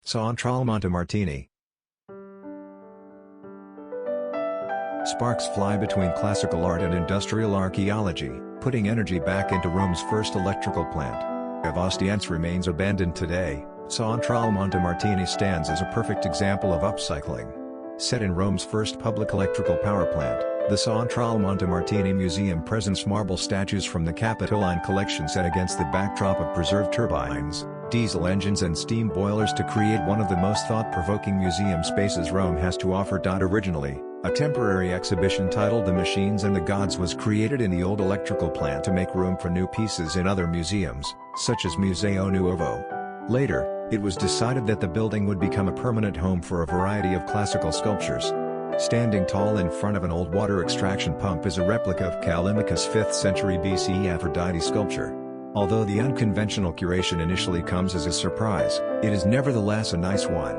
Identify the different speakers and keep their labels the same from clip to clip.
Speaker 1: Centrale Montemartini. Sparks fly between classical art and industrial archaeology, putting energy back into Rome's first electrical plant. If Ostiense remains abandoned today, Centrale Montemartini stands as a perfect example of upcycling. Set in Rome's first public electrical power plant, the Centrale Montemartini Museum presents marble statues from the Capitoline collection set against the backdrop of preserved turbines, diesel engines and steam boilers to create one of the most thought-provoking museum spaces Rome has to offer. Originally, a temporary exhibition titled The Machines and the Gods was created in the old electrical plant to make room for new pieces in other museums, such as Museo Nuovo. Later, it was decided that the building would become a permanent home for a variety of classical sculptures. Standing tall in front of an old water extraction pump is a replica of Callimachus' 5th century BC Aphrodite sculpture. Although the unconventional curation initially comes as a surprise, it is nevertheless a nice one.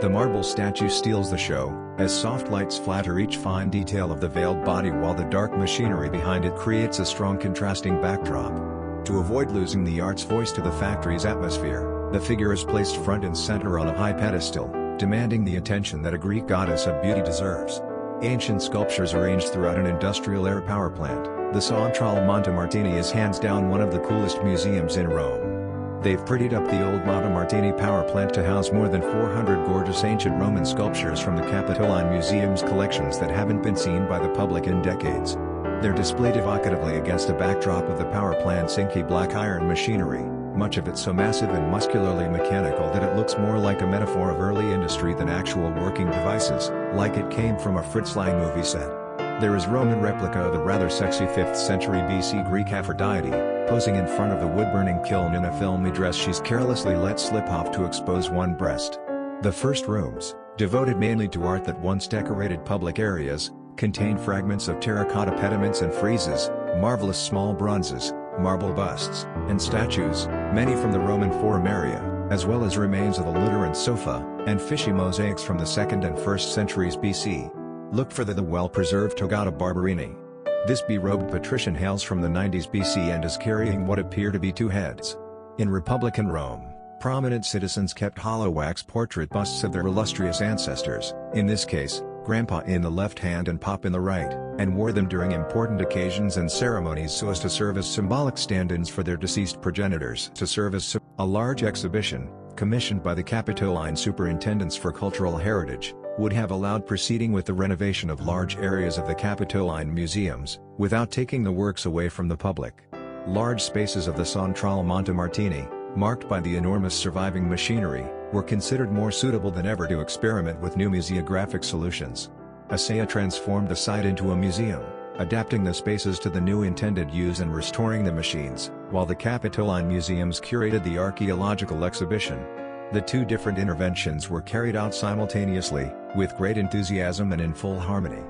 Speaker 1: The marble statue steals the show, as soft lights flatter each fine detail of the veiled body while the dark machinery behind it creates a strong contrasting backdrop. To avoid losing the art's voice to the factory's atmosphere, the figure is placed front and center on a high pedestal, demanding the attention that a Greek goddess of beauty deserves. Ancient sculptures arranged throughout an industrial air power plant, the Centrale Montemartini is hands down one of the coolest museums in Rome. They've prettied up the old Montemartini power plant to house more than 400 gorgeous ancient Roman sculptures from the Capitoline Museum's collections that haven't been seen by the public in decades. They're displayed evocatively against a backdrop of the power plant's inky black iron machinery, much of it so massive and muscularly mechanical that it looks more like a metaphor of early industry than actual working devices, like it came from a Fritz Lang movie set. There is Roman replica of a rather sexy 5th century BC Greek Aphrodite, posing in front of the wood-burning kiln in a filmy dress she's carelessly let slip off to expose one breast. The first rooms, devoted mainly to art that once decorated public areas, contain fragments of terracotta pediments and friezes, marvelous small bronzes, marble busts, and statues, many from the Roman Forum area, as well as remains of a litter and sofa, and fishy mosaics from the 2nd and 1st centuries BC. Look for the well-preserved Toccata Barberini. This be-robed patrician hails from the 90s BC and is carrying what appear to be two heads. In Republican Rome, prominent citizens kept hollow wax portrait busts of their illustrious ancestors, in this case, Grandpa in the left hand and Pop in the right, and wore them during important occasions and ceremonies so as to serve as symbolic stand-ins for their deceased progenitors. A large exhibition, commissioned by the Capitoline Superintendents for Cultural Heritage, would have allowed proceeding with the renovation of large areas of the Capitoline museums, without taking the works away from the public. Large spaces of the Centrale Montemartini, marked by the enormous surviving machinery, were considered more suitable than ever to experiment with new museographic solutions. ASEA transformed the site into a museum, adapting the spaces to the new intended use and restoring the machines, while the Capitoline Museums curated the archaeological exhibition. The two different interventions were carried out simultaneously, with great enthusiasm and in full harmony.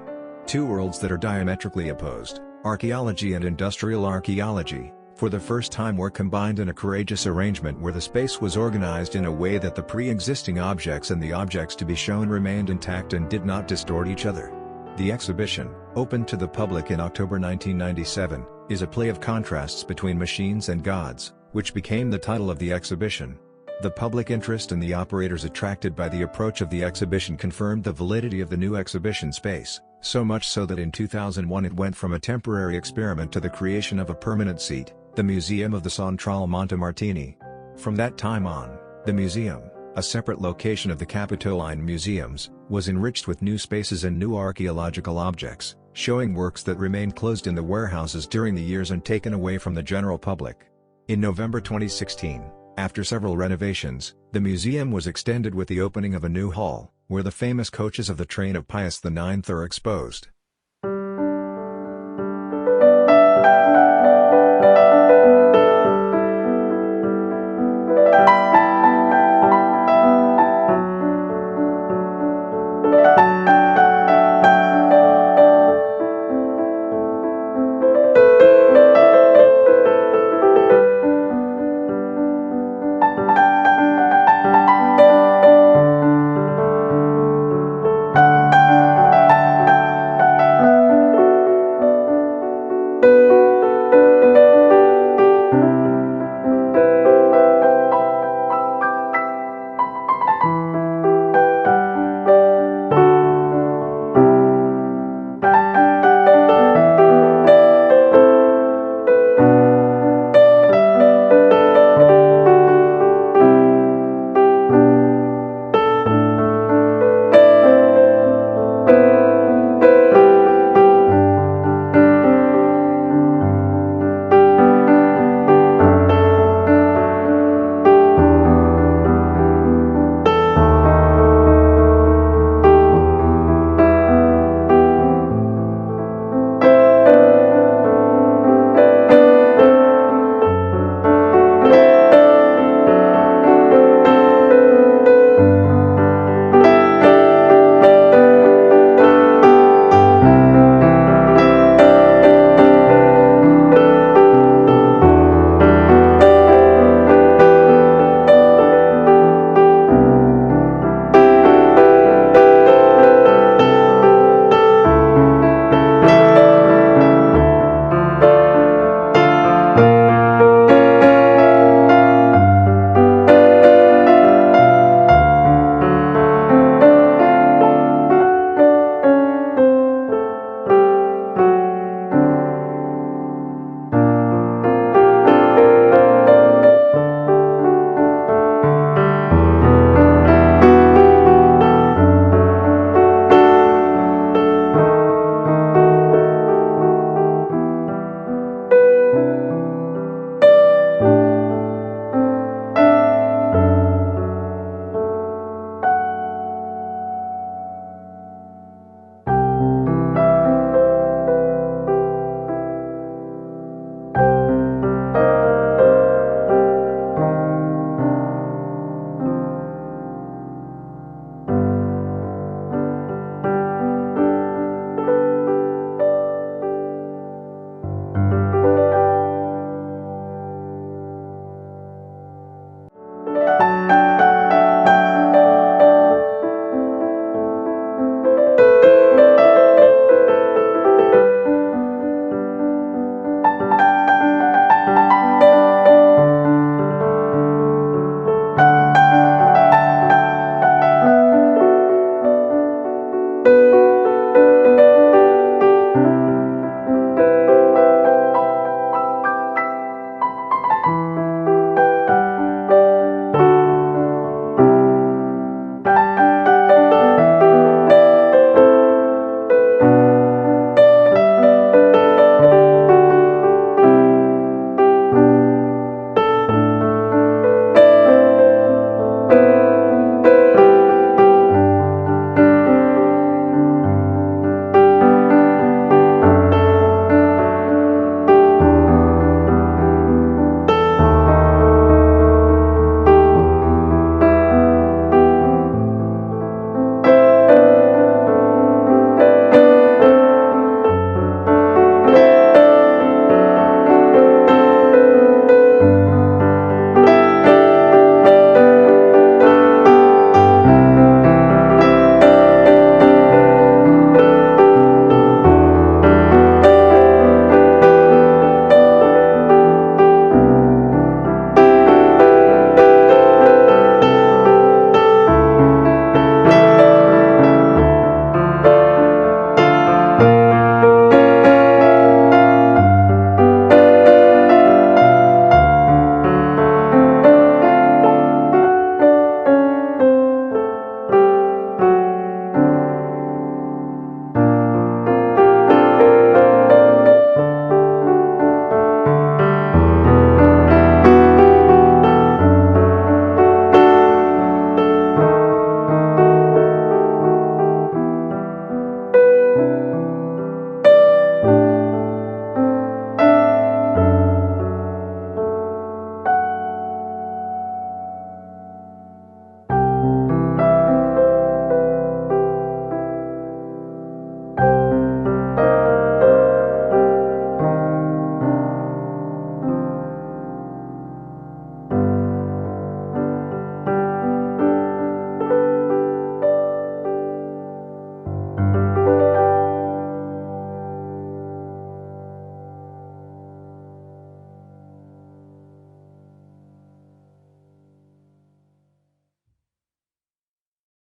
Speaker 1: Two worlds that are diametrically opposed, archaeology and industrial archaeology, for the first time were combined in a courageous arrangement where the space was organized in a way that the pre-existing objects and the objects to be shown remained intact and did not distort each other. The exhibition, opened to the public in October 1997, is a play of contrasts between machines and gods, which became the title of the exhibition. The public interest and the operators attracted by the approach of the exhibition confirmed the validity of the new exhibition space, so much so that in 2001 it went from a temporary experiment to the creation of a permanent seat, the Museum of the Centrale Montemartini. From that time on, the museum, a separate location of the Capitoline Museums, was enriched with new spaces and new archaeological objects, showing works that remained closed in the warehouses during the years and taken away from the general public. In November 2016, after several renovations, the museum was extended with the opening of a new hall, where the famous coaches of the train of Pius IX are exposed.